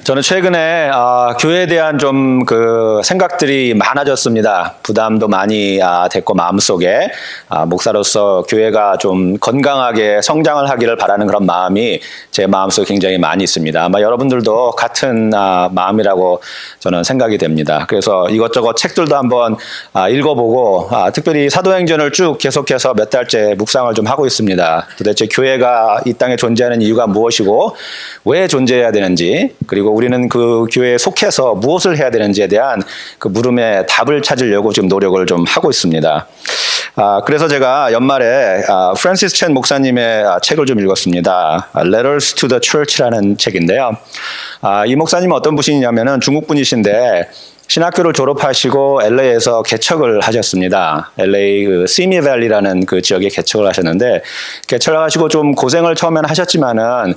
저는 최근에 교회에 대한 좀 그 생각들이 많아졌습니다. 부담도 많이 됐고 마음속에 목사로서 교회가 좀 건강하게 성장을 하기를 바라는 그런 마음이 제 마음속에 굉장히 많이 있습니다. 아마 여러분들도 같은 마음이라고 저는 생각이 됩니다. 그래서 이것저것 책들도 한번 읽어보고 특별히 사도행전을 쭉 계속해서 몇 달째 묵상을 좀 하고 있습니다. 도대체 교회가 이 땅에 존재하는 이유가 무엇이고 왜 존재해야 되는지, 그리고 우리는 그 교회에 속해서 무엇을 해야 되는지에 대한 그 물음에 답을 찾으려고 지금 노력을 좀 하고 있습니다. 그래서 제가 연말에 프랜시스 첸 목사님의 책을 좀 읽었습니다. Letters to the Church라는 책인데요. 이 목사님은 어떤 분이냐면은 중국 분이신데 신학교를 졸업하시고 LA에서 개척을 하셨습니다. LA 그 시미밸리라는 그 지역에 개척을 하셨는데, 개척을 하시고 좀 고생을 처음에는 하셨지만은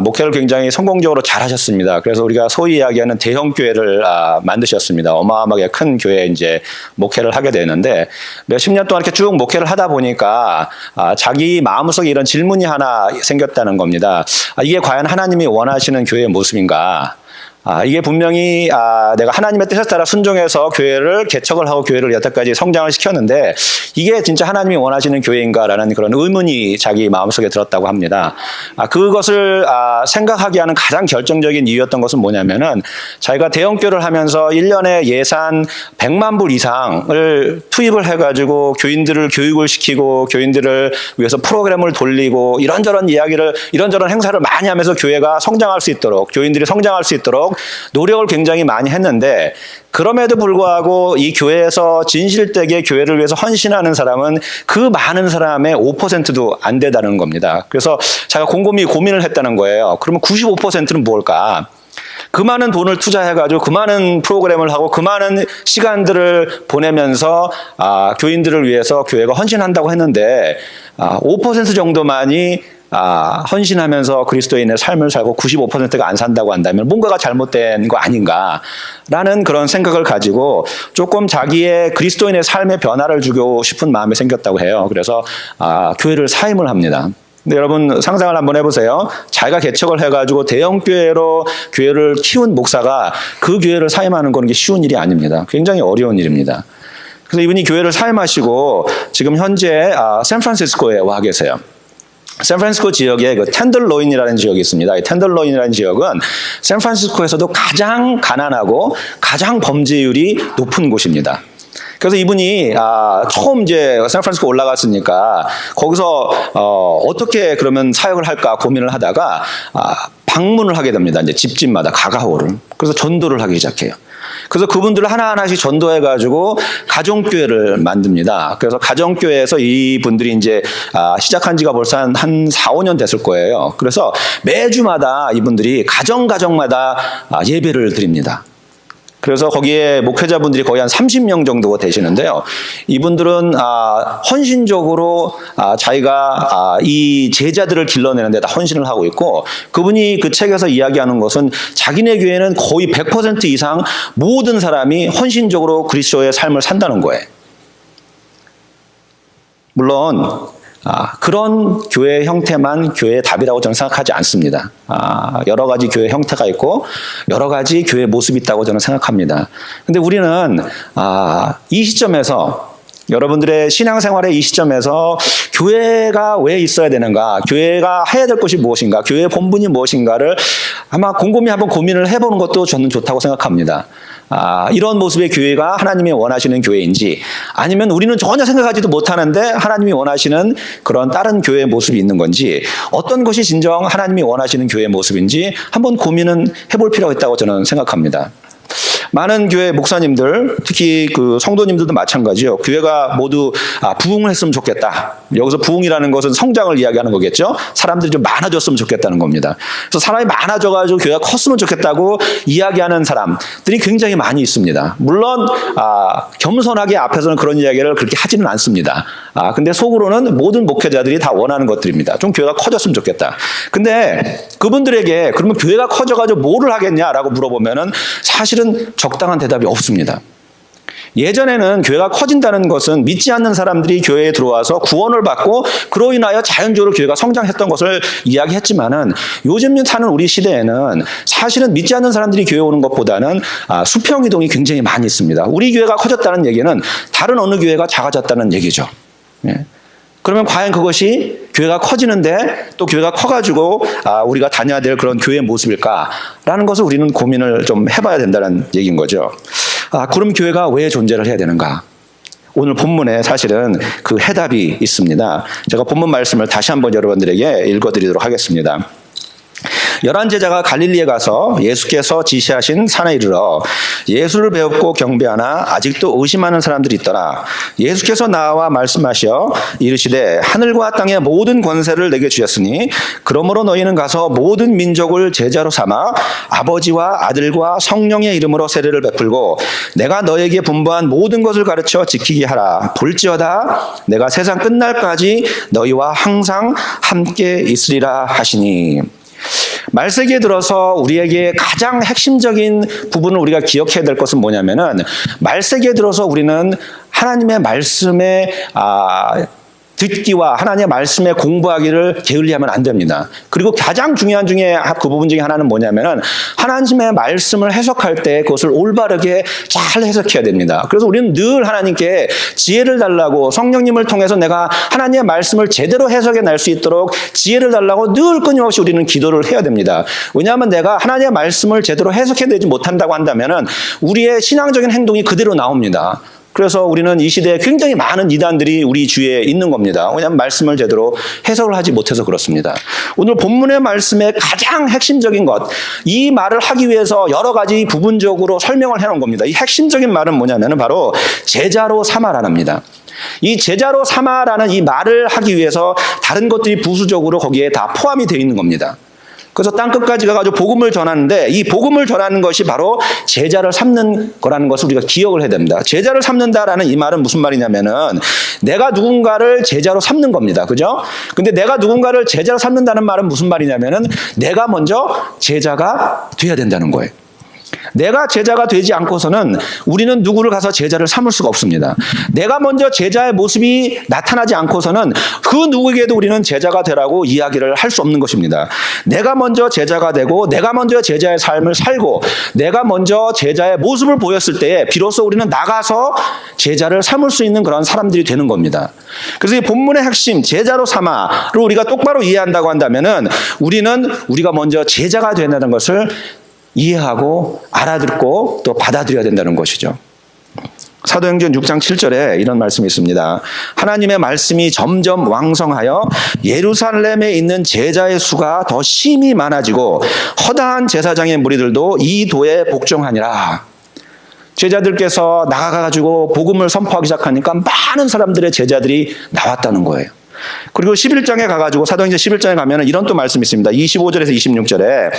목회를 굉장히 성공적으로 잘 하셨습니다. 그래서 우리가 소위 이야기하는 대형 교회를 만드셨습니다. 어마어마하게 큰 교회에 이제 목회를 하게 되는데, 몇십 년 동안 이렇게 쭉 목회를 하다 보니까 자기 마음속에 이런 질문이 하나 생겼다는 겁니다. 이게 과연 하나님이 원하시는 교회의 모습인가? 이게 분명히 내가 하나님의 뜻에 따라 순종해서 교회를 개척을 하고 교회를 여태까지 성장을 시켰는데 이게 진짜 하나님이 원하시는 교회인가라는 그런 의문이 자기 마음속에 들었다고 합니다. 그것을 생각하게 하는 가장 결정적인 이유였던 것은 뭐냐면은 자기가 대형교회를 하면서 1년에 예산 100만 불 이상을 투입을 해가지고 교인들을 교육을 시키고 교인들을 위해서 프로그램을 돌리고 이런저런 행사를 많이 하면서 교회가 성장할 수 있도록, 교인들이 성장할 수 있도록 노력을 굉장히 많이 했는데, 그럼에도 불구하고 이 교회에서 진실되게 교회를 위해서 헌신하는 사람은 그 많은 사람의 5%도 안 되다는 겁니다. 그래서 제가 곰곰이 고민을 했다는 거예요. 그러면 95%는 뭘까? 그 많은 돈을 투자해가지고 그 많은 프로그램을 하고 그 많은 시간들을 보내면서 교인들을 위해서 교회가 헌신한다고 했는데 5% 정도만이 헌신하면서 그리스도인의 삶을 살고 95%가 안 산다고 한다면 뭔가가 잘못된 거 아닌가라는 그런 생각을 가지고 조금 자기의 그리스도인의 삶의 변화를 주고 싶은 마음이 생겼다고 해요. 그래서 교회를 사임을 합니다. 근데 여러분 상상을 한번 해보세요. 자기가 개척을 해가지고 대형 교회로 교회를 키운 목사가 그 교회를 사임하는 건 쉬운 일이 아닙니다. 굉장히 어려운 일입니다. 그래서 이분이 교회를 사임하시고 지금 현재 샌프란시스코에 와 계세요. 샌프란시스코 지역에 그 텐들로인이라는 지역이 있습니다. 이 텐들로인이라는 지역은 샌프란시스코에서도 가장 가난하고 가장 범죄율이 높은 곳입니다. 그래서 이분이 처음 이제 샌프란시스코 올라갔으니까 거기서 어떻게 그러면 사역을 할까 고민을 하다가 방문을 하게 됩니다. 이제 집집마다 가가호를. 그래서 전도를 하기 시작해요. 그래서 그분들을 하나하나씩 전도해가지고 가정교회를 만듭니다. 그래서 가정교회에서 이분들이 이제 시작한 지가 벌써 한 4, 5년 됐을 거예요. 그래서 매주마다 이분들이 가정마다 예배를 드립니다. 그래서 거기에 목회자분들이 거의 한 30명 정도가 되시는데요. 이분들은 헌신적으로 자기가 이 제자들을 길러내는 데다 헌신을 하고 있고, 그분이 그 책에서 이야기하는 것은 자기네 교회는 거의 100% 이상 모든 사람이 헌신적으로 그리스도의 삶을 산다는 거예요. 물론 그런 교회 형태만 교회의 답이라고 저는 생각하지 않습니다. 여러 가지 교회 형태가 있고 여러 가지 교회 모습이 있다고 저는 생각합니다. 근데 우리는 이 시점에서, 여러분들의 신앙생활의 이 시점에서 교회가 왜 있어야 되는가, 교회가 해야 될 것이 무엇인가, 교회의 본분이 무엇인가를 아마 곰곰이 한번 고민을 해보는 것도 저는 좋다고 생각합니다. 이런 모습의 교회가 하나님이 원하시는 교회인지, 아니면 우리는 전혀 생각하지도 못하는데 하나님이 원하시는 그런 다른 교회의 모습이 있는 건지, 어떤 것이 진정 하나님이 원하시는 교회의 모습인지 한번 고민은 해볼 필요가 있다고 저는 생각합니다. 많은 교회 목사님들, 특히 그 성도님들도 마찬가지요. 교회가 모두 부흥을 했으면 좋겠다. 여기서 부흥이라는 것은 성장을 이야기하는 거겠죠. 사람들이 좀 많아졌으면 좋겠다는 겁니다. 그래서 사람이 많아져가지고 교회가 컸으면 좋겠다고 이야기하는 사람들이 굉장히 많이 있습니다. 물론 겸손하게 앞에서는 그런 이야기를 그렇게 하지는 않습니다. 근데 속으로는 모든 목회자들이 다 원하는 것들입니다. 좀 교회가 커졌으면 좋겠다. 근데 그분들에게 그러면 교회가 커져가지고 뭐를 하겠냐라고 물어보면은 사실은 적당한 대답이 없습니다. 예전에는 교회가 커진다는 것은 믿지 않는 사람들이 교회에 들어와서 구원을 받고 그로 인하여 자연적으로 교회가 성장했던 것을 이야기했지만은 요즘 사는 우리 시대에는 사실은 믿지 않는 사람들이 교회 오는 것보다는 수평 이동이 굉장히 많이 있습니다. 우리 교회가 커졌다는 얘기는 다른 어느 교회가 작아졌다는 얘기죠. 예. 그러면 과연 그것이 교회가 커지는데 또 교회가 커가지고 우리가 다녀야 될 그런 교회의 모습일까라는 것을 우리는 고민을 좀 해봐야 된다는 얘기인 거죠. 그럼 교회가 왜 존재를 해야 되는가? 오늘 본문에 사실은 그 해답이 있습니다. 제가 본문 말씀을 다시 한번 여러분들에게 읽어드리도록 하겠습니다. 11제자가 갈릴리에 가서 예수께서 지시하신 산에 이르러 예수를 배웠고 경배하나 아직도 의심하는 사람들이 있더라. 예수께서 나와 말씀하시어 이르시되 하늘과 땅의 모든 권세를 내게 주셨으니 그러므로 너희는 가서 모든 민족을 제자로 삼아 아버지와 아들과 성령의 이름으로 세례를 베풀고 내가 너에게 분부한 모든 것을 가르쳐 지키게 하라. 볼지어다 내가 세상 끝날까지 너희와 항상 함께 있으리라 하시니. 말세기에 들어서 우리에게 가장 핵심적인 부분을 우리가 기억해야 될 것은 뭐냐면은 말세기에 들어서 우리는 하나님의 말씀에 듣기와 하나님의 말씀에 공부하기를 게을리하면 안 됩니다. 그리고 가장 중요한 중에 그 부분 중에 하나는 뭐냐면은 하나님의 말씀을 해석할 때 그것을 올바르게 잘 해석해야 됩니다. 그래서 우리는 늘 하나님께 지혜를 달라고 성령님을 통해서 내가 하나님의 말씀을 제대로 해석해 낼 수 있도록 지혜를 달라고 늘 끊임없이 우리는 기도를 해야 됩니다. 왜냐하면 내가 하나님의 말씀을 제대로 해석해내지 못한다고 한다면은 우리의 신앙적인 행동이 그대로 나옵니다. 그래서 우리는 이 시대에 굉장히 많은 이단들이 우리 주위에 있는 겁니다. 왜냐하면 말씀을 제대로 해석을 하지 못해서 그렇습니다. 오늘 본문의 말씀의 가장 핵심적인 것, 이 말을 하기 위해서 여러 가지 부분적으로 설명을 해놓은 겁니다. 이 핵심적인 말은 뭐냐면 바로 제자로 삼아라랍니다. 이 제자로 삼아라는 이 말을 하기 위해서 다른 것들이 부수적으로 거기에 다 포함이 되어 있는 겁니다. 그래서 땅끝까지 가가지고 복음을 전하는데 이 복음을 전하는 것이 바로 제자를 삼는 거라는 것을 우리가 기억을 해야 됩니다. 제자를 삼는다라는 이 말은 무슨 말이냐면은 내가 누군가를 제자로 삼는 겁니다. 그죠? 근데 내가 누군가를 제자로 삼는다는 말은 무슨 말이냐면은 내가 먼저 제자가 돼야 된다는 거예요. 내가 제자가 되지 않고서는 우리는 누구를 가서 제자를 삼을 수가 없습니다. 내가 먼저 제자의 모습이 나타나지 않고서는 그 누구에게도 우리는 제자가 되라고 이야기를 할 수 없는 것입니다. 내가 먼저 제자가 되고 내가 먼저 제자의 삶을 살고 내가 먼저 제자의 모습을 보였을 때에 비로소 우리는 나가서 제자를 삼을 수 있는 그런 사람들이 되는 겁니다. 그래서 이 본문의 핵심 제자로 삼아를 우리가 똑바로 이해한다고 한다면은 우리가 먼저 제자가 된다는 것을 이해하고 알아듣고 또 받아들여야 된다는 것이죠. 사도행전 6장 7절에 이런 말씀이 있습니다. 하나님의 말씀이 점점 왕성하여 예루살렘에 있는 제자의 수가 더 심히 많아지고 허다한 제사장의 무리들도 이 도에 복종하니라. 제자들께서 나가가지고 복음을 선포하기 시작하니까 많은 사람들의 제자들이 나왔다는 거예요. 그리고 11장에 가가지고 사도행전 11장에 가면 이런 또 말씀이 있습니다. 25절에서 26절에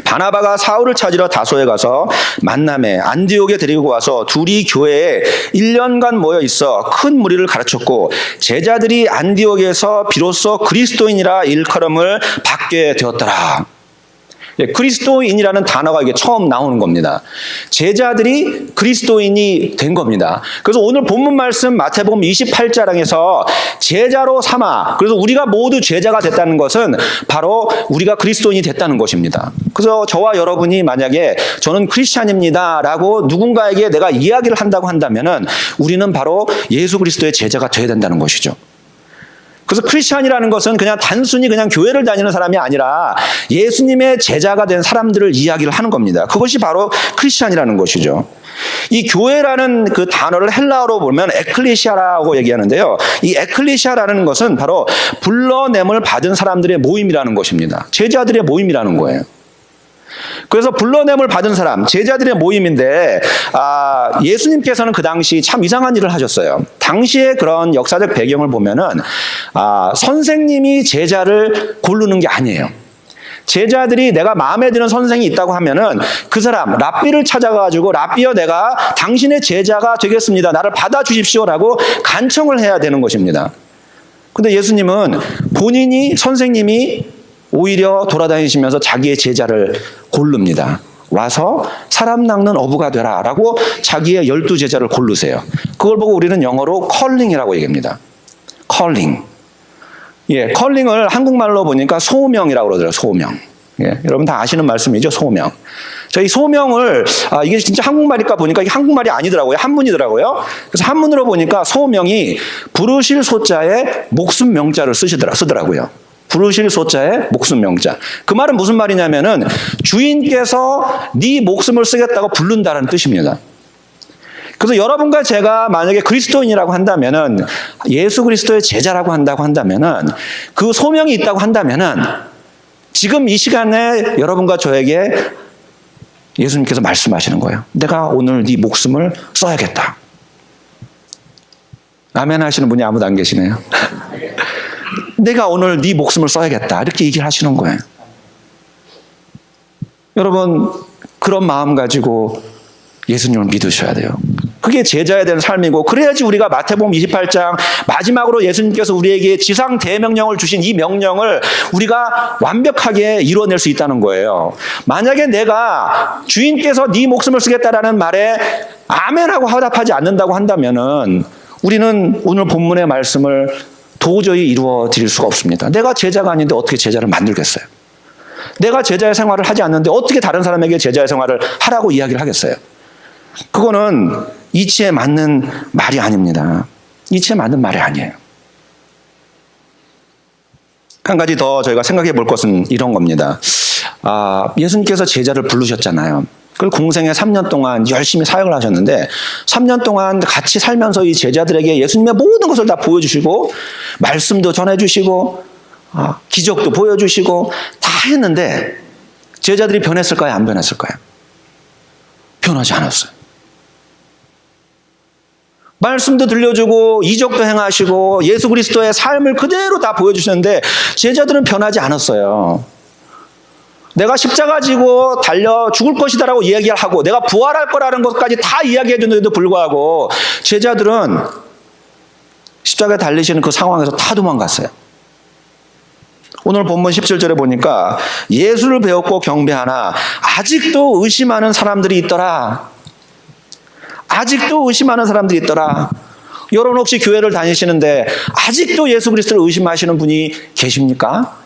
바나바가 사울을 찾으러 다소에 가서 만남에 안디옥에 데리고 와서 둘이 교회에 1년간 모여 있어 큰 무리를 가르쳤고 제자들이 안디옥에서 비로소 그리스도인이라 일컬음을 받게 되었더라. 그리스도인이라는 단어가 이게 처음 나오는 겁니다. 제자들이 그리스도인이 된 겁니다. 그래서 오늘 본문 말씀 마태복음 28장에서 제자로 삼아, 그래서 우리가 모두 제자가 됐다는 것은 바로 우리가 그리스도인이 됐다는 것입니다. 그래서 저와 여러분이 만약에 저는 크리스찬입니다 라고 누군가에게 내가 이야기를 한다고 한다면은 우리는 바로 예수 그리스도의 제자가 되어야 된다는 것이죠. 그래서 크리스찬이라는 것은 그냥 단순히 그냥 교회를 다니는 사람이 아니라 예수님의 제자가 된 사람들을 이야기를 하는 겁니다. 그것이 바로 크리스찬이라는 것이죠. 이 교회라는 그 단어를 헬라어로 보면 에클레시아라고 얘기하는데요. 이 에클레시아라는 것은 바로 불러냄을 받은 사람들의 모임이라는 것입니다. 제자들의 모임이라는 거예요. 그래서 불러냄을 받은 사람, 제자들의 모임인데 예수님께서는 그 당시 참 이상한 일을 하셨어요. 당시의 그런 역사적 배경을 보면은 선생님이 제자를 고르는 게 아니에요. 제자들이 내가 마음에 드는 선생이 있다고 하면은 그 사람 랍비를 찾아가지고 랍비여 내가 당신의 제자가 되겠습니다. 나를 받아주십시오라고 간청을 해야 되는 것입니다. 근데 예수님은 선생님이 오히려 돌아다니시면서 자기의 제자를 고릅니다. 와서 사람 낚는 어부가 되라라고 자기의 12제자를 고르세요. 그걸 보고 우리는 영어로 컬링이라고 얘기합니다. 컬링. 예, 컬링을 한국말로 보니까 소명이라고 그러더라고요. 소명. 예, 여러분 다 아시는 말씀이죠. 소명. 저희 소명을 이게 진짜 한국말일까 보니까 이게 한국말이 아니더라고요. 한문이더라고요. 그래서 한문으로 보니까 소명이 부르실 소자에 목숨 명자를 쓰더라고요. 부르실 소자에 목숨 명자. 그 말은 무슨 말이냐면은 주인께서 네 목숨을 쓰겠다고 부른다는 뜻입니다. 그래서 여러분과 제가 만약에 그리스도인이라고 한다면은 예수 그리스도의 제자라고 한다고 한다면은 그 소명이 있다고 한다면은 지금 이 시간에 여러분과 저에게 예수님께서 말씀하시는 거예요. 내가 오늘 네 목숨을 써야겠다. 아멘 하시는 분이 아무도 안 계시네요. 내가 오늘 네 목숨을 써야겠다. 이렇게 얘기를 하시는 거예요. 여러분 그런 마음 가지고 예수님을 믿으셔야 돼요. 그게 제자에 대한 삶이고 그래야지 우리가 마태복음 28장 마지막으로 예수님께서 우리에게 지상 대명령을 주신 이 명령을 우리가 완벽하게 이루어낼 수 있다는 거예요. 만약에 내가 주인께서 네 목숨을 쓰겠다라는 말에 아멘하고 화답하지 않는다고 한다면은 우리는 오늘 본문의 말씀을 도저히 이루어 드릴 수가 없습니다. 내가 제자가 아닌데 어떻게 제자를 만들겠어요? 내가 제자의 생활을 하지 않는데 어떻게 다른 사람에게 제자의 생활을 하라고 이야기를 하겠어요? 그거는 이치에 맞는 말이 아닙니다. 이치에 맞는 말이 아니에요. 한 가지 더 저희가 생각해 볼 것은 이런 겁니다. 예수님께서 제자를 부르셨잖아요. 그 공생애 3년 동안 열심히 사역을 하셨는데 3년 동안 같이 살면서 이 제자들에게 예수님의 모든 것을 다 보여주시고 말씀도 전해주시고 기적도 보여주시고 다 했는데 제자들이 변했을까요? 안 변했을까요? 변하지 않았어요. 말씀도 들려주고 이적도 행하시고 예수 그리스도의 삶을 그대로 다 보여주셨는데 제자들은 변하지 않았어요. 내가 십자가 지고 달려 죽을 것이다라고 이야기를 하고 내가 부활할 거라는 것까지 다 이야기해 줬는데도 불구하고 제자들은 십자가에 달리시는 그 상황에서 다 도망갔어요. 오늘 본문 17절에 보니까 예수를 배웠고 경배하나 아직도 의심하는 사람들이 있더라. 아직도 의심하는 사람들이 있더라. 여러분 혹시 교회를 다니시는데 아직도 예수 그리스도를 의심하시는 분이 계십니까?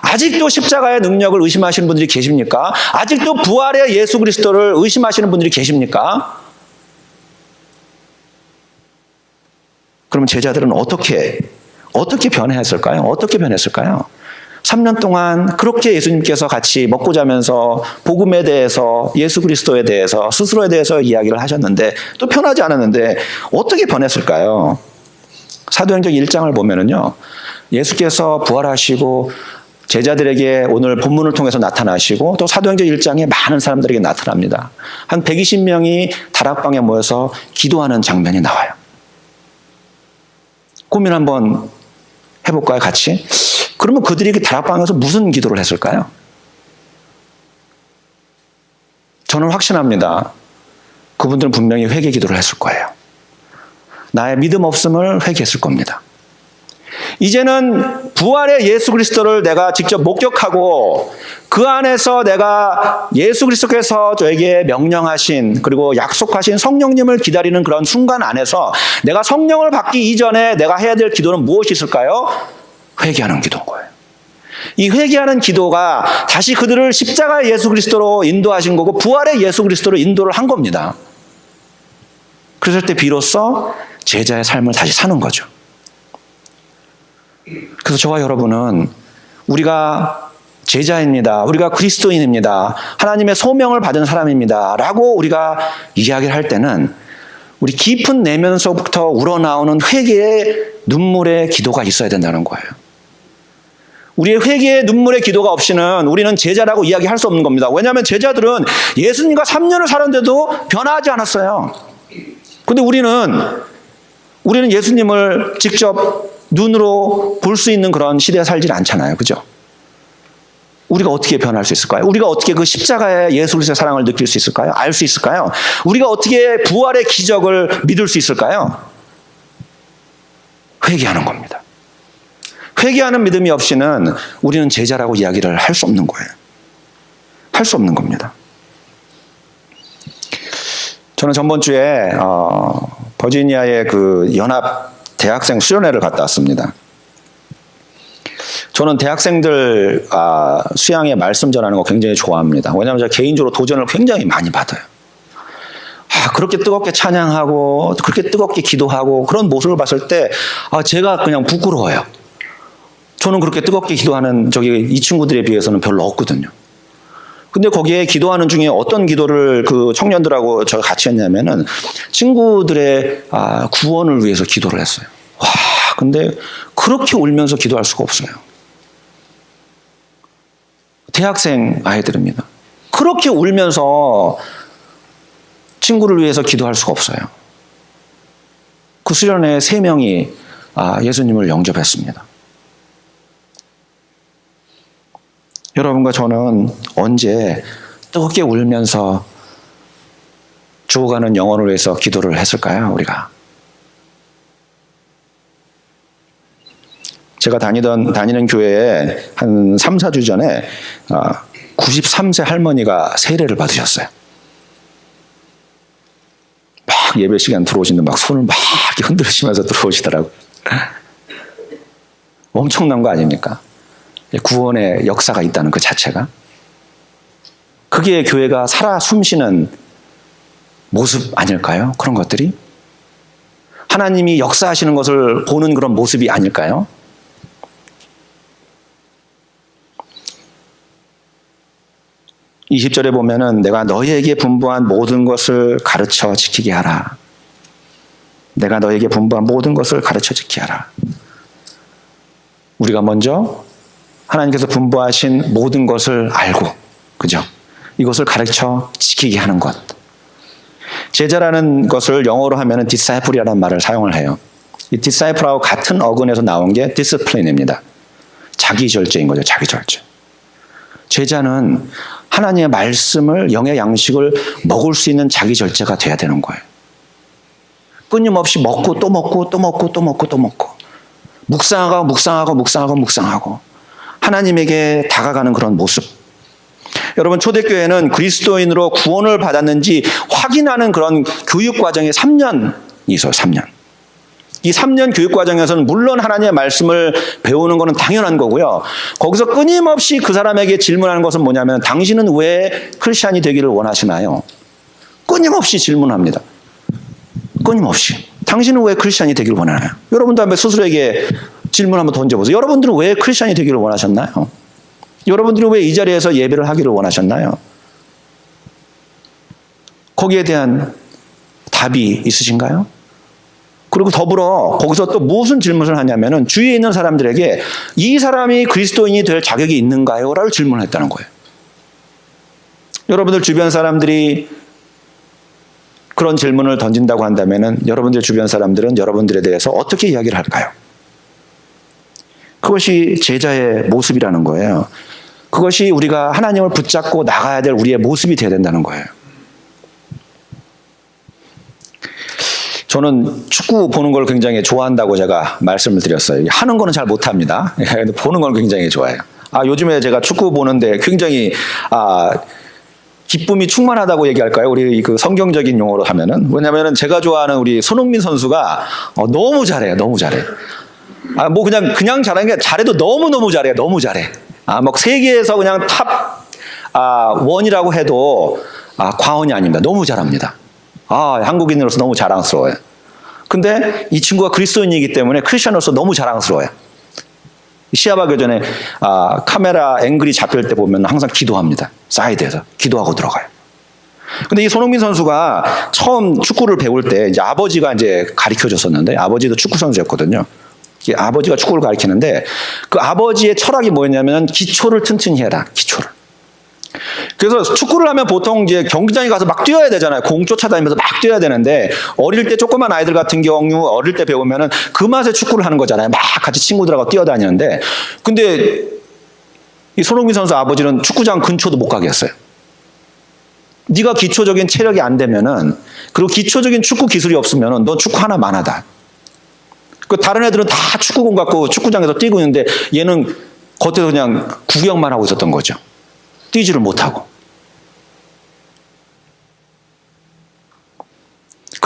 아직도 십자가의 능력을 의심하시는 분들이 계십니까? 아직도 부활의 예수 그리스도를 의심하시는 분들이 계십니까? 그러면 제자들은 어떻게 변했을까요? 어떻게 변했을까요? 3년 동안 그렇게 예수님께서 같이 먹고 자면서 복음에 대해서 예수 그리스도에 대해서 스스로에 대해서 이야기를 하셨는데 또 변하지 않았는데 어떻게 변했을까요? 사도행전 1장을 보면은요. 예수께서 부활하시고 제자들에게 오늘 본문을 통해서 나타나시고 또 사도행전 1장에 많은 사람들에게 나타납니다. 한 120명이 다락방에 모여서 기도하는 장면이 나와요. 고민 한번 해볼까요, 같이? 그러면 그들이 다락방에서 무슨 기도를 했을까요? 저는 확신합니다. 그분들은 분명히 회개 기도를 했을 거예요. 나의 믿음 없음을 회개했을 겁니다. 이제는 부활의 예수 그리스도를 내가 직접 목격하고 그 안에서 내가 예수 그리스도께서 저에게 명령하신 그리고 약속하신 성령님을 기다리는 그런 순간 안에서 내가 성령을 받기 이전에 내가 해야 될 기도는 무엇이 있을까요? 회개하는 기도인 거예요. 이 회개하는 기도가 다시 그들을 십자가의 예수 그리스도로 인도하신 거고 부활의 예수 그리스도로 인도를 한 겁니다. 그랬을 때 비로소 제자의 삶을 다시 사는 거죠. 그래서 저와 여러분은 우리가 제자입니다. 우리가 그리스도인입니다. 하나님의 소명을 받은 사람입니다. 라고 우리가 이야기를 할 때는 우리 깊은 내면서부터 우러나오는 회개의 눈물의 기도가 있어야 된다는 거예요. 우리의 회개의 눈물의 기도가 없이는 우리는 제자라고 이야기할 수 없는 겁니다. 왜냐하면 제자들은 예수님과 3년을 살았는데도 변하지 않았어요. 그런데 우리는 예수님을 직접 눈으로 볼 수 있는 그런 시대에 살지 않잖아요. 그죠? 우리가 어떻게 변할 수 있을까요? 우리가 어떻게 그 십자가의 예수 그리스도의 사랑을 느낄 수 있을까요? 알 수 있을까요? 우리가 어떻게 부활의 기적을 믿을 수 있을까요? 회개하는 겁니다. 회개하는 믿음이 없이는 우리는 제자라고 이야기를 할 수 없는 거예요. 할 수 없는 겁니다. 저는 전번 주에 버지니아의 그 연합 대학생 수련회를 갔다 왔습니다. 저는 대학생들 수양의 말씀 전하는 거 굉장히 좋아합니다. 왜냐하면 제가 개인적으로 도전을 굉장히 많이 받아요. 그렇게 뜨겁게 찬양하고 그렇게 뜨겁게 기도하고 그런 모습을 봤을 때 제가 그냥 부끄러워요. 저는 그렇게 뜨겁게 기도하는 이 친구들에 비해서는 별로 없거든요. 근데 거기에 기도하는 중에 어떤 기도를 그 청년들하고 저 같이 했냐면은 친구들의 구원을 위해서 기도를 했어요. 근데 그렇게 울면서 기도할 수가 없어요. 대학생 아이들입니다. 그렇게 울면서 친구를 위해서 기도할 수가 없어요. 그 수련회 3명이 예수님을 영접했습니다. 여러분과 저는 언제 뜨겁게 울면서 죽어가는 영혼을 위해서 기도를 했을까요? 우리가. 제가 다니는 교회에 한 3, 4주 전에 93세 할머니가 세례를 받으셨어요. 막 예배 시간 들어오시는데 막 손을 막 흔들으시면서 들어오시더라고요. 엄청난 거 아닙니까? 구원의 역사가 있다는 그 자체가. 그게 교회가 살아 숨쉬는 모습 아닐까요? 그런 것들이. 하나님이 역사하시는 것을 보는 그런 모습이 아닐까요? 이 20절에 보면은 내가 너희에게 분부한 모든 것을 가르쳐 지키게 하라. 내가 너희에게 분부한 모든 것을 가르쳐 지키게 하라. 우리가 먼저 하나님께서 분부하신 모든 것을 알고, 그죠? 이것을 가르쳐 지키게 하는 것. 제자라는 것을 영어로 하면은 disciple이라는 말을 사용을 해요. 이 disciple하고 같은 어근에서 나온 게 discipline입니다. 자기 절제인 거죠, 자기 절제. 제자는 하나님의 말씀을, 영의 양식을 먹을 수 있는 자기 절제가 돼야 되는 거예요. 끊임없이 먹고 또 먹고 또 먹고 또 먹고 또 먹고 묵상하고 하나님에게 다가가는 그런 모습. 여러분, 초대교회는 그리스도인으로 구원을 받았는지 확인하는 그런 교육과정이 3년이 있어요. 3년. 이 3년 교육과정에서는 물론 하나님의 말씀을 배우는 것은 당연한 거고요. 거기서 끊임없이 그 사람에게 질문하는 것은 뭐냐면, 당신은 왜 크리스찬이 되기를 원하시나요? 끊임없이 질문합니다. 끊임없이. 당신은 왜 크리스찬이 되기를 원하나요? 여러분도 한번 스스로에게 질문 한번 던져보세요. 여러분들은 왜 크리스찬이 되기를 원하셨나요? 여러분들은 왜 이 자리에서 예배를 하기를 원하셨나요? 거기에 대한 답이 있으신가요? 그리고 더불어 거기서 또 무슨 질문을 하냐면은 주위에 있는 사람들에게 이 사람이 그리스도인이 될 자격이 있는가요? 라고 질문을 했다는 거예요. 여러분들 주변 사람들이 그런 질문을 던진다고 한다면은 여러분들 주변 사람들은 여러분들에 대해서 어떻게 이야기를 할까요? 그것이 제자의 모습이라는 거예요. 그것이 우리가 하나님을 붙잡고 나가야 될 우리의 모습이 되어야 된다는 거예요. 저는 축구 보는 걸 굉장히 좋아한다고 제가 말씀을 드렸어요. 하는 거는 잘 못합니다. 근데 보는 걸 굉장히 좋아해요. 요즘에 제가 축구 보는데 굉장히 기쁨이 충만하다고 얘기할까요? 우리 그 성경적인 용어로 하면은. 왜냐면은 제가 좋아하는 우리 손흥민 선수가 너무 잘해요. 너무 잘해. 뭐 그냥 잘하는 게, 잘해도 너무 잘해요. 너무 잘해. 막 세계에서 그냥 탑 원이라고 해도 과언이 아닙니다. 너무 잘합니다. 한국인으로서 너무 자랑스러워요. 근데 이 친구가 그리스도인이기 때문에 크리스천으로서 너무 자랑스러워요. 시합하기 전에 카메라 앵글이 잡힐 때 보면 항상 기도합니다. 사이드에서 기도하고 들어가요. 근데 이 손흥민 선수가 처음 축구를 배울 때 이제 아버지가 이제 가르쳐 줬었는데, 아버지도 축구 선수였거든요. 아버지가 축구를 가르치는데 그 아버지의 철학이 뭐였냐면 기초를 튼튼히 해라. 기초를. 그래서 축구를 하면 보통 이제 경기장에 가서 막 뛰어야 되잖아요. 공 쫓아다니면서 막 뛰어야 되는데, 어릴 때 조그만 아이들 같은 경우 어릴 때 배우면은 그 맛에 축구를 하는 거잖아요. 막 같이 친구들하고 뛰어다니는데, 근데 이 손흥민 선수 아버지는 축구장 근처도 못 가게 했어요. 네가 기초적인 체력이 안 되면은, 그리고 기초적인 축구 기술이 없으면은 넌 축구 하나만 하다. 다른 애들은 다 축구공 갖고 축구장에서 뛰고 있는데 얘는 겉에서 그냥 구경만 하고 있었던 거죠. 뛰지를 못하고.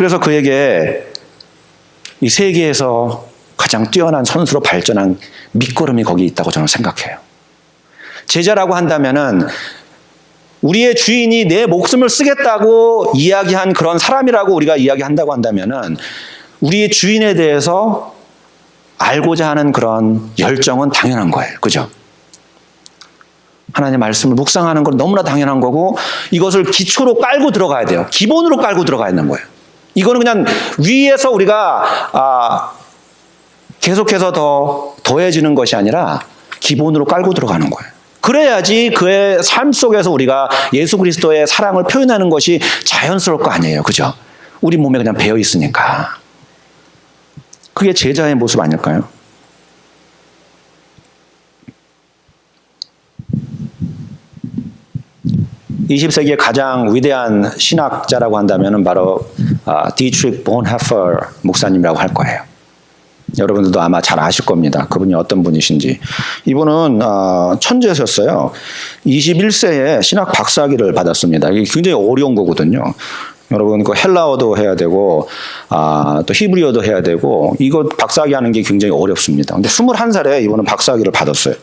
그래서 그에게 이 세계에서 가장 뛰어난 선수로 발전한 밑거름이 거기 있다고 저는 생각해요. 제자라고 한다면은 우리의 주인이 내 목숨을 쓰겠다고 이야기한 그런 사람이라고 우리가 이야기한다고 한다면은 우리의 주인에 대해서 알고자 하는 그런 열정은 당연한 거예요. 그죠? 하나님의 말씀을 묵상하는 건 너무나 당연한 거고 이것을 기초로 깔고 들어가야 돼요. 기본으로 깔고 들어가야 되는 거예요. 이거는 그냥 위에서 우리가 계속해서 더해지는 것이 아니라 기본으로 깔고 들어가는 거예요. 그래야지 그의 삶 속에서 우리가 예수 그리스도의 사랑을 표현하는 것이 자연스러울 거 아니에요. 그죠? 우리 몸에 그냥 배어 있으니까. 그게 제자의 모습 아닐까요? (20세기의) 가장 위대한 신학자라고 한다면 바로 디트리히 본호퍼 목사님이라고 할 거예요. 여러분들도 아마 잘 아실 겁니다. 그분이 어떤 분이신지. 이분은 천재셨어요. 21세에 신학 박사학위를 받았습니다. 이게 굉장히 어려운 거거든요. 여러분 그 헬라어도 해야 되고 또 히브리어도 해야 되고 이거 박사학위 하는 게 굉장히 어렵습니다. 근데 21살에 이분은 박사학위를 받았어요.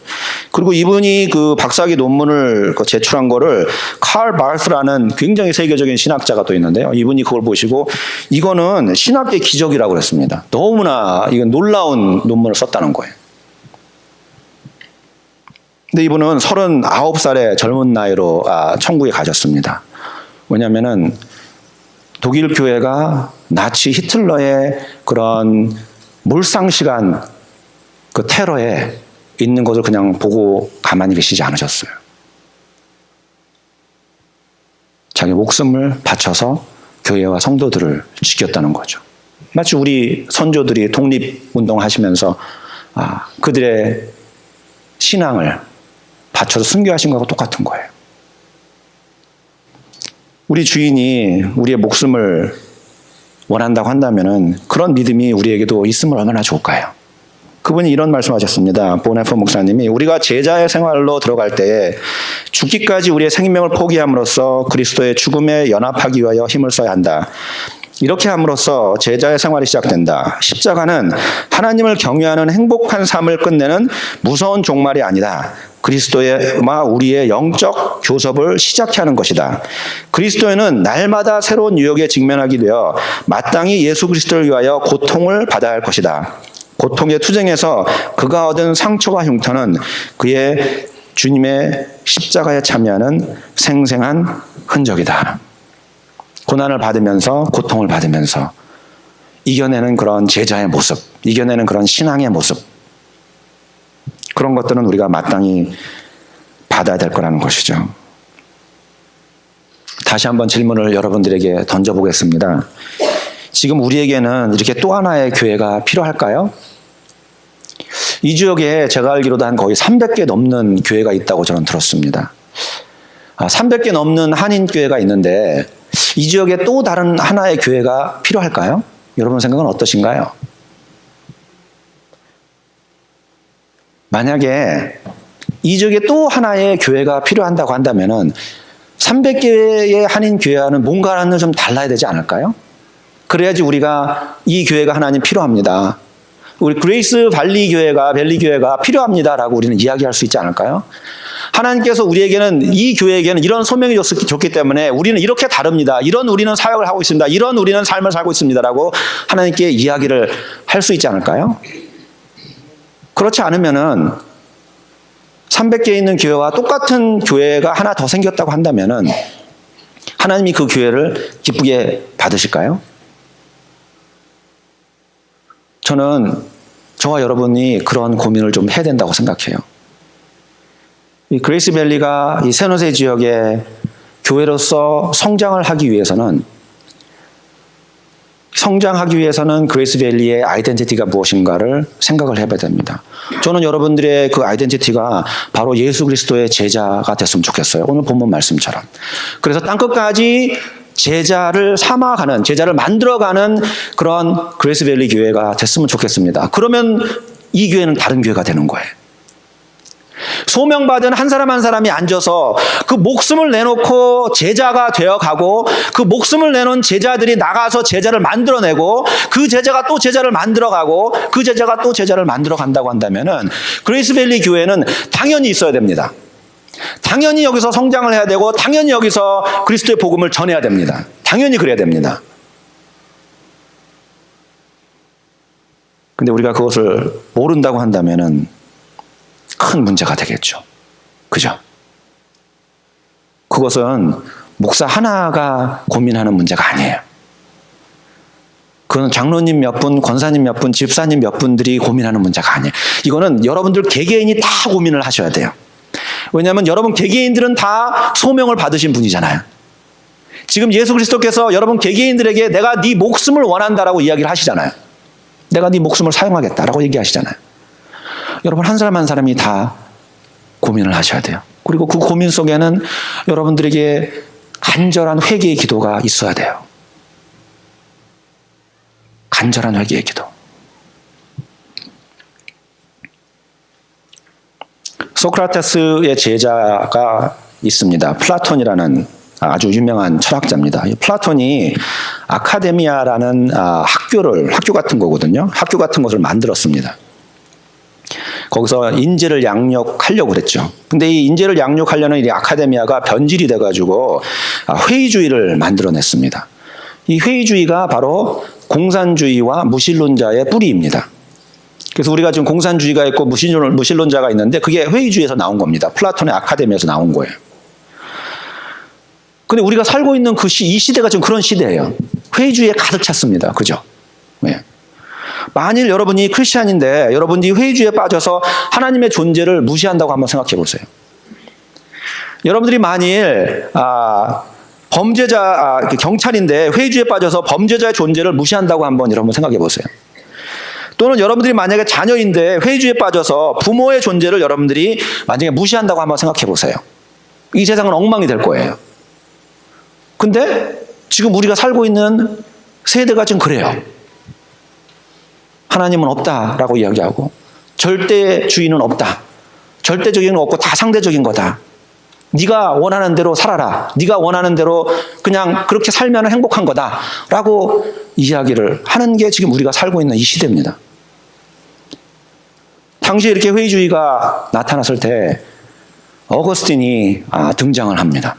그리고 이분이 그 박사학위 논문을 제출한 거를 칼 바스라는 굉장히 세계적인 신학자가 또 있는데요. 이분이 그걸 보시고 이거는 신학계 기적이라고 그랬습니다. 너무나 이건 놀라운 논문을 썼다는 거예요. 근데 이분은 39살의 젊은 나이로 천국에 가셨습니다. 왜냐하면은 독일 교회가 나치 히틀러의 그런 몰상식한 그 테러에 있는 것을 그냥 보고 가만히 계시지 않으셨어요. 자기 목숨을 바쳐서 교회와 성도들을 지켰다는 거죠. 마치 우리 선조들이 독립운동 하시면서 그들의 신앙을 바쳐서 순교하신 것과 똑같은 거예요. 우리 주인이 우리의 목숨을 원한다고 한다면은 그런 믿음이 우리에게도 있으면 얼마나 좋을까요? 그분이 이런 말씀하셨습니다. 본호퍼 목사님이 우리가 제자의 생활로 들어갈 때에 죽기까지 우리의 생명을 포기함으로써 그리스도의 죽음에 연합하기 위하여 힘을 써야 한다. 이렇게 함으로써 제자의 생활이 시작된다. 십자가는 하나님을 경외하는 행복한 삶을 끝내는 무서운 종말이 아니다. 그리스도와 우리의 영적 교섭을 시작케 하는 것이다. 그리스도에는 날마다 새로운 유혹에 직면하게 되어 마땅히 예수 그리스도를 위하여 고통을 받아야 할 것이다. 고통의 투쟁에서 그가 얻은 상처와 흉터는 그의 주님의 십자가에 참여하는 생생한 흔적이다. 고난을 받으면서 고통을 받으면서 이겨내는 그런 제자의 모습, 이겨내는 그런 신앙의 모습, 그런 것들은 우리가 마땅히 받아야 될 거라는 것이죠. 다시 한번 질문을 여러분들에게 던져보겠습니다. 지금 우리에게는 이렇게 또 하나의 교회가 필요할까요? 이 지역에 제가 알기로도 한 거의 300개 넘는 교회가 있다고 저는 들었습니다. 300개 넘는 한인교회가 있는데 이 지역에 또 다른 하나의 교회가 필요할까요? 여러분 생각은 어떠신가요? 만약에 이 지역에 또 하나의 교회가 필요한다고 한다면은 300개의 한인 교회와는 뭔가는 좀 달라야 되지 않을까요? 그래야지 우리가 이 교회가 하나님 필요합니다. 우리 그레이스 밸리 교회가 필요합니다라고 우리는 이야기할 수 있지 않을까요? 하나님께서 우리에게는 이 교회에게는 이런 소명이 줬기 때문에 우리는 이렇게 다릅니다. 이런 우리는 사역을 하고 있습니다. 이런 우리는 삶을 살고 있습니다라고 하나님께 이야기를 할 수 있지 않을까요? 그렇지 않으면은 300개 있는 교회와 똑같은 교회가 하나 더 생겼다고 한다면은 하나님이 그 교회를 기쁘게 받으실까요? 저는 저와 여러분이 그런 고민을 좀 해야 된다고 생각해요. 이 그레이스 밸리가 이 샌호세 지역의 교회로서 성장을 하기 위해서는 그레이스 밸리의 아이덴티티가 무엇인가를 생각을 해봐야 됩니다. 저는 여러분들의 그 아이덴티티가 바로 예수 그리스도의 제자가 됐으면 좋겠어요. 오늘 본문 말씀처럼. 그래서 땅끝까지 제자를 삼아가는, 제자를 만들어가는 그런 그레이스 밸리 교회가 됐으면 좋겠습니다. 그러면 이 교회는 다른 교회가 되는 거예요. 소명받은 한 사람 한 사람이 앉아서 그 목숨을 내놓고 제자가 되어가고, 그 목숨을 내놓은 제자들이 나가서 제자를 만들어내고, 그 제자가 또 제자를 만들어가고, 그 제자가 또 제자를 만들어간다고 한다면은 그레이스밸리 교회는 당연히 있어야 됩니다. 당연히 여기서 성장을 해야 되고, 당연히 여기서 그리스도의 복음을 전해야 됩니다. 당연히 그래야 됩니다. 근데 우리가 그것을 모른다고 한다면은 큰 문제가 되겠죠. 그죠? 그것은 목사 하나가 고민하는 문제가 아니에요. 그건 장로님 몇 분, 권사님 몇 분, 집사님 몇 분들이 고민하는 문제가 아니에요. 이거는 여러분들 개개인이 다 고민을 하셔야 돼요. 왜냐하면 여러분 개개인들은 다 소명을 받으신 분이잖아요. 지금 예수 그리스도께서 여러분 개개인들에게 내가 네 목숨을 원한다라고 이야기를 하시잖아요. 내가 네 목숨을 사용하겠다라고 얘기하시잖아요. 여러분 한 사람 한 사람이 다 고민을 하셔야 돼요. 그리고 그 고민 속에는 여러분들에게 간절한 회개의 기도가 있어야 돼요. 간절한 회개의 기도. 소크라테스의 제자가 있습니다. 플라톤이라는 아주 유명한 철학자입니다. 이 플라톤이 아카데미아라는 학교 같은 거거든요. 학교 같은 것을 만들었습니다. 거기서 인재를 양육하려고 그랬죠. 근데 이 인재를 양육하려는 이 아카데미아가 변질이 돼가지고 회의주의를 만들어냈습니다. 이 회의주의가 바로 공산주의와 무신론자의 뿌리입니다. 그래서 우리가 지금 공산주의가 있고 무신론자가 있는데 그게 회의주의에서 나온 겁니다. 플라톤의 아카데미에서 나온 거예요. 근데 우리가 살고 있는 이 시대가 지금 그런 시대예요. 회의주의에 가득 찼습니다. 그죠? 네. 만일 여러분이 크리스찬인데 여러분이 회의주의에 빠져서 하나님의 존재를 무시한다고 한번 생각해 보세요. 여러분들이 만일 경찰인데 회의주의에 빠져서 범죄자의 존재를 무시한다고 한번 여러분 생각해 보세요. 또는 여러분들이 만약에 자녀인데 회의주의에 빠져서 부모의 존재를 여러분들이 만약에 무시한다고 한번 생각해 보세요. 이 세상은 엉망이 될 거예요. 근데 지금 우리가 살고 있는 세대가 지금 그래요. 하나님은 없다라고 이야기하고 절대주의는 없다. 절대적인 건 없고 다 상대적인 거다. 네가 원하는 대로 살아라. 네가 원하는 대로 그냥 그렇게 살면 행복한 거다라고 이야기를 하는 게 지금 우리가 살고 있는 이 시대입니다. 당시에 이렇게 회의주의가 나타났을 때 어거스틴이 등장을 합니다.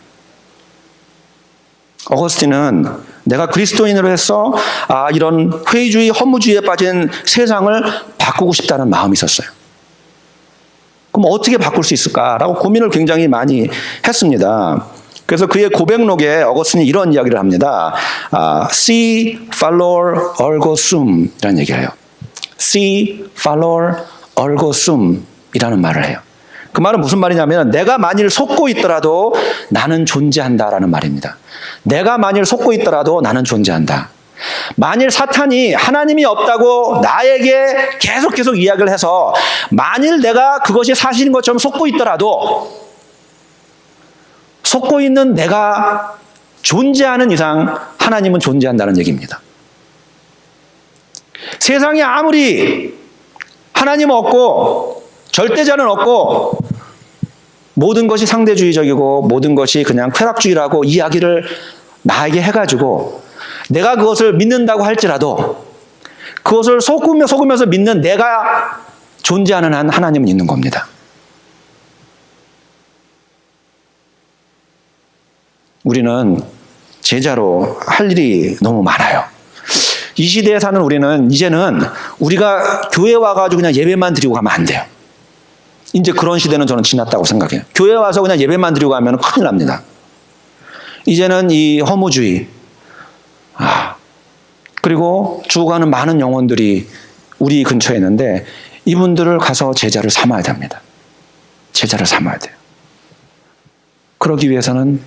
어거스틴은 내가 그리스도인으로 해서 이런 회의주의, 허무주의에 빠진 세상을 바꾸고 싶다는 마음이 있었어요. 그럼 어떻게 바꿀 수 있을까라고 고민을 굉장히 많이 했습니다. 그래서 그의 고백록에 어거스틴이 이런 이야기를 합니다. See, follow, ergo sum 이라는 얘기를 해요. See, follow, ergo sum 이라는 말을 해요. 그 말은 무슨 말이냐면 내가 만일 속고 있더라도 나는 존재한다라는 말입니다. 내가 만일 속고 있더라도 나는 존재한다. 만일 사탄이 하나님이 없다고 나에게 계속 이야기를 해서 만일 내가 그것이 사실인 것처럼 속고 있더라도 속고 있는 내가 존재하는 이상 하나님은 존재한다는 얘기입니다. 세상에 아무리 하나님 없고 절대자는 없고 모든 것이 상대주의적이고 모든 것이 그냥 쾌락주의라고 이야기를 나에게 해가지고 내가 그것을 믿는다고 할지라도 그것을 속으면서 믿는 내가 존재하는 한 하나님은 있는 겁니다. 우리는 제자로 할 일이 너무 많아요. 이 시대에 사는 우리는 이제는 우리가 교회 와가지고 그냥 예배만 드리고 가면 안 돼요. 이제 그런 시대는 저는 지났다고 생각해요. 교회 와서 그냥 예배만 드리고 가면 큰일 납니다. 이제는 이 허무주의, 그리고 죽어가는 많은 영혼들이 우리 근처에 있는데 이분들을 가서 제자를 삼아야 됩니다. 제자를 삼아야 돼요. 그러기 위해서는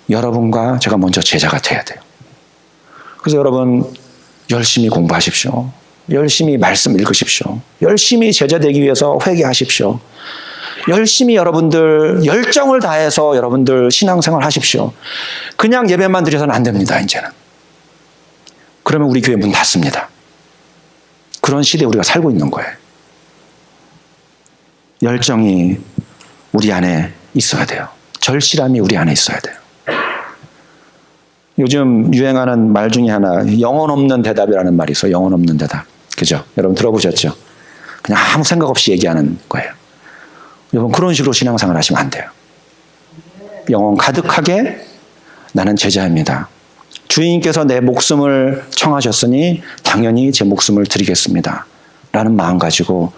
여러분과 제가 먼저 제자가 돼야 돼요. 그래서 여러분 열심히 공부하십시오. 열심히 말씀 읽으십시오. 열심히 제자 되기 위해서 회개하십시오. 열심히 여러분들 열정을 다해서 여러분들 신앙생활 하십시오. 그냥 예배만 드려서는 안 됩니다. 이제는. 그러면 우리 교회 문 닫습니다. 그런 시대에 우리가 살고 있는 거예요. 열정이 우리 안에 있어야 돼요. 절실함이 우리 안에 있어야 돼요. 요즘 유행하는 말 중에 하나, 영혼 없는 대답이라는 말이 있어요. 영혼 없는 대답. 그죠? 여러분 들어보셨죠? 그냥 아무 생각 없이 얘기하는 거예요. 여러분 그런 식으로 신앙생활 하시면 안 돼요. 영혼 가득하게 나는 제자입니다. 주인께서 내 목숨을 청하셨으니 당연히 제 목숨을 드리겠습니다. 라는 마음 가지고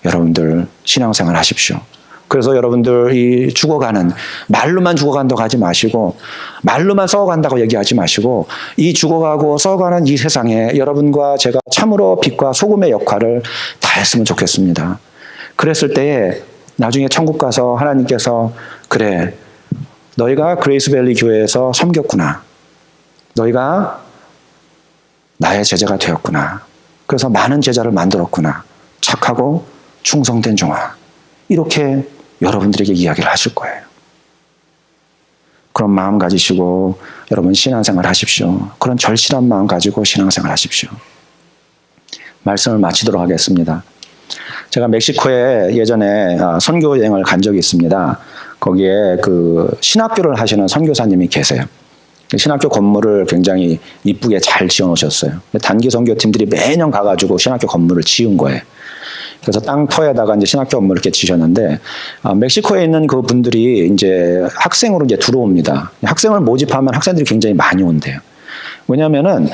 여러분들 신앙생활 하십시오. 그래서 여러분들 이 죽어가는, 말로만 죽어간다고 하지 마시고, 말로만 썩어간다고 얘기하지 마시고, 이 죽어가고 썩어가는 이 세상에 여러분과 제가 참으로 빛과 소금의 역할을 다했으면 좋겠습니다. 그랬을 때에 나중에 천국 가서 하나님께서, 그래, 너희가 그레이스밸리 교회에서 섬겼구나. 너희가 나의 제자가 되었구나. 그래서 많은 제자를 만들었구나. 착하고 충성된 종아. 이렇게 여러분들에게 이야기를 하실 거예요. 그런 마음 가지시고 여러분 신앙생활 하십시오. 그런 절실한 마음 가지고 신앙생활 하십시오. 말씀을 마치도록 하겠습니다. 제가 멕시코에 예전에 선교 여행을 간 적이 있습니다. 거기에 그 신학교를 하시는 선교사님이 계세요. 신학교 건물을 굉장히 이쁘게 잘 지어 놓으셨어요. 단기 선교팀들이 매년 가가지고 신학교 건물을 지은 거예요. 그래서 땅터에다가 이제 신학교 건물을 이렇게 지셨는데, 멕시코에 있는 그 분들이 이제 학생으로 이제 들어옵니다. 학생을 모집하면 학생들이 굉장히 많이 온대요. 왜냐면은,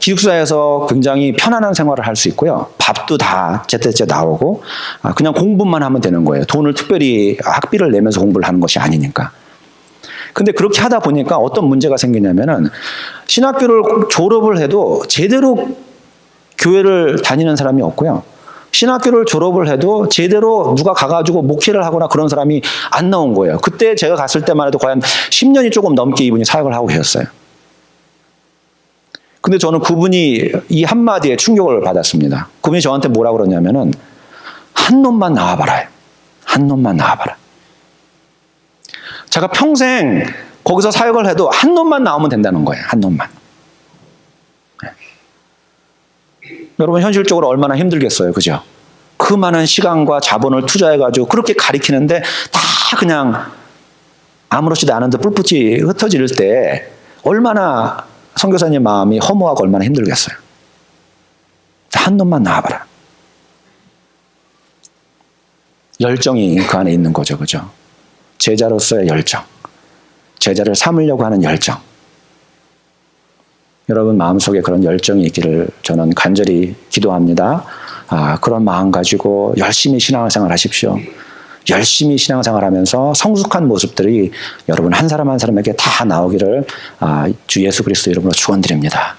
기숙사에서 굉장히 편안한 생활을 할 수 있고요. 밥도 다 제때제때 나오고, 그냥 공부만 하면 되는 거예요. 돈을 특별히 학비를 내면서 공부를 하는 것이 아니니까. 근데 그렇게 하다 보니까 어떤 문제가 생기냐면은, 신학교를 졸업을 해도 제대로 교회를 다니는 사람이 없고요. 신학교를 졸업을 해도 제대로 누가 가가지고 목회를 하거나 그런 사람이 안 나온 거예요. 그때 제가 갔을 때만 해도 과연 10년이 조금 넘게 이분이 사역을 하고 계셨어요. 근데 저는 그분이 이 한마디에 충격을 받았습니다. 그분이 저한테 뭐라 그러냐면은, 한 놈만 나와봐라. 한 놈만 나와봐라. 제가 평생 거기서 사역을 해도 한 놈만 나오면 된다는 거예요. 한 놈만. 여러분 현실적으로 얼마나 힘들겠어요. 그죠? 그 많은 시간과 자본을 투자해가지고 그렇게 가리키는데 다 그냥 아무렇지도 않은 듯 뿔뿔이 흩어질 때 얼마나 선교사님 마음이 허무하고 얼마나 힘들겠어요. 한 놈만 나와봐라. 열정이 그 안에 있는 거죠. 그죠? 제자로서의 열정. 제자를 삼으려고 하는 열정. 여러분 마음속에 그런 열정이 있기를 저는 간절히 기도합니다. 그런 마음 가지고 열심히 신앙생활 하십시오. 열심히 신앙생활 하면서 성숙한 모습들이 여러분 한 사람 한 사람에게 다 나오기를 주 예수 그리스도 이름으로 축원드립니다.